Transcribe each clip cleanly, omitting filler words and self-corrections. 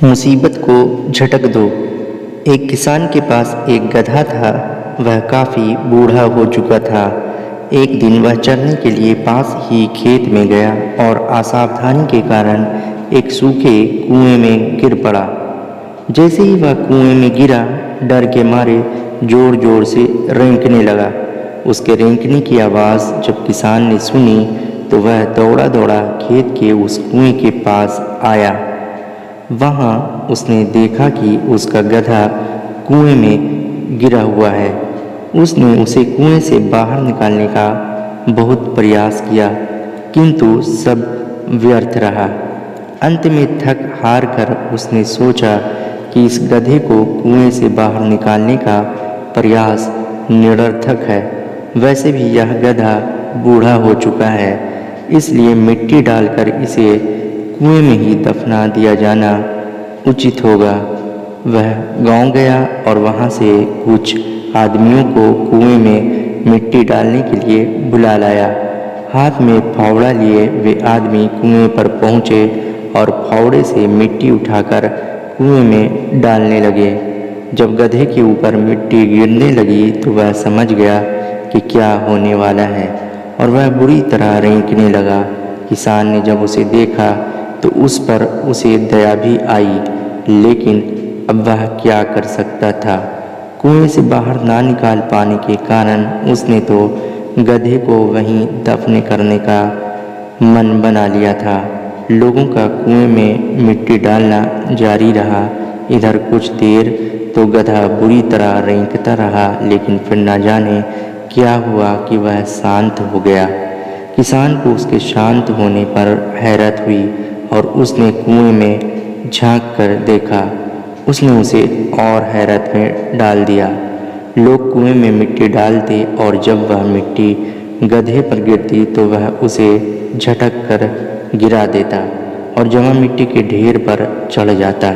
मुसीबत को झटक दो। एक किसान के पास एक गधा था। वह काफ़ी बूढ़ा हो चुका था। एक दिन वह चरने के लिए पास ही खेत में गया और असावधानी के कारण एक सूखे कुएं में गिर पड़ा। जैसे ही वह कुएं में गिरा, डर के मारे जोर जोर से रेंकने लगा। उसके रेंकने की आवाज़ जब किसान ने सुनी तो वह दौड़ा दौड़ा खेत के उस कुएं के पास आया। वहाँ उसने देखा कि उसका गधा कुएं में गिरा हुआ है। उसने उसे कुएं से बाहर निकालने का बहुत प्रयास किया, किंतु सब व्यर्थ रहा। अंत में थक हार कर उसने सोचा कि इस गधे को कुएं से बाहर निकालने का प्रयास निरर्थक है। वैसे भी यह गधा बूढ़ा हो चुका है, इसलिए मिट्टी डालकर इसे कुएं में ही दफना दिया जाना उचित होगा। वह गांव गया और वहां से कुछ आदमियों को कुएं में मिट्टी डालने के लिए बुला लाया। हाथ में फावड़ा लिए वे आदमी कुएं पर पहुँचे और फावड़े से मिट्टी उठाकर कुएं में डालने लगे। जब गधे के ऊपर मिट्टी गिरने लगी तो वह समझ गया कि क्या होने वाला है और वह बुरी तरह रेंकने लगा। किसान ने जब उसे देखा तो उस पर उसे दया भी आई, लेकिन अब वह क्या कर सकता था। कुएं से बाहर ना निकाल पाने के कारण उसने तो गधे को वहीं दफन करने का मन बना लिया था। लोगों का कुएं में मिट्टी डालना जारी रहा। इधर कुछ देर तो गधा बुरी तरह रेंकता रहा, लेकिन फिर न जाने क्या हुआ कि वह शांत हो गया। किसान को उसके शांत होने पर हैरत हुई और उसने कुएं में झांक कर देखा। उसने उसे और हैरत में डाल दिया। लोग कुएं में मिट्टी डालते और जब वह मिट्टी गधे पर गिरती तो वह उसे झटक कर गिरा देता और जमा मिट्टी के ढेर पर चढ़ जाता।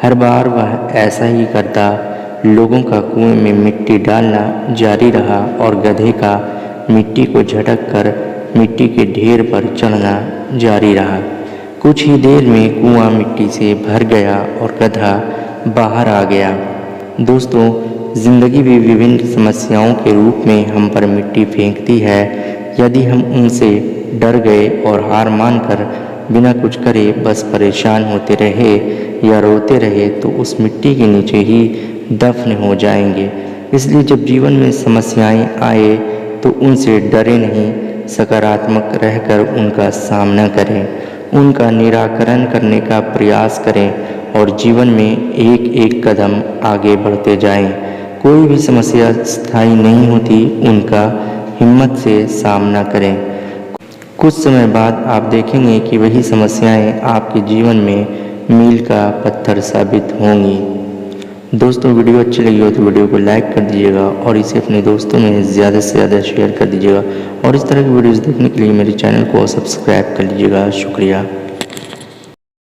हर बार वह ऐसा ही करता। लोगों का कुएं में मिट्टी डालना जारी रहा और गधे का मिट्टी को झटक कर मिट्टी के ढेर पर चढ़ना जारी रहा। कुछ ही देर में कुआं मिट्टी से भर गया और गधा बाहर आ गया। दोस्तों, ज़िंदगी भी विभिन्न समस्याओं के रूप में हम पर मिट्टी फेंकती है। यदि हम उनसे डर गए और हार मानकर बिना कुछ करे बस परेशान होते रहे या रोते रहे तो उस मिट्टी के नीचे ही दफन हो जाएंगे। इसलिए जब जीवन में समस्याएं आए तो उनसे डरे नहीं, सकारात्मक रहकर उनका सामना करें, उनका निराकरण करने का प्रयास करें और जीवन में एक एक कदम आगे बढ़ते जाएं। कोई भी समस्या स्थायी नहीं होती, उनका हिम्मत से सामना करें। कुछ समय बाद आप देखेंगे कि वही समस्याएं आपके जीवन में मील का पत्थर साबित होंगी। दोस्तों, वीडियो अच्छी लगी हो तो वीडियो को लाइक कर दीजिएगा और इसे अपने दोस्तों में ज़्यादा से ज़्यादा शेयर कर दीजिएगा और इस तरह की वीडियोस देखने के लिए मेरे चैनल को सब्सक्राइब कर लीजिएगा। शुक्रिया।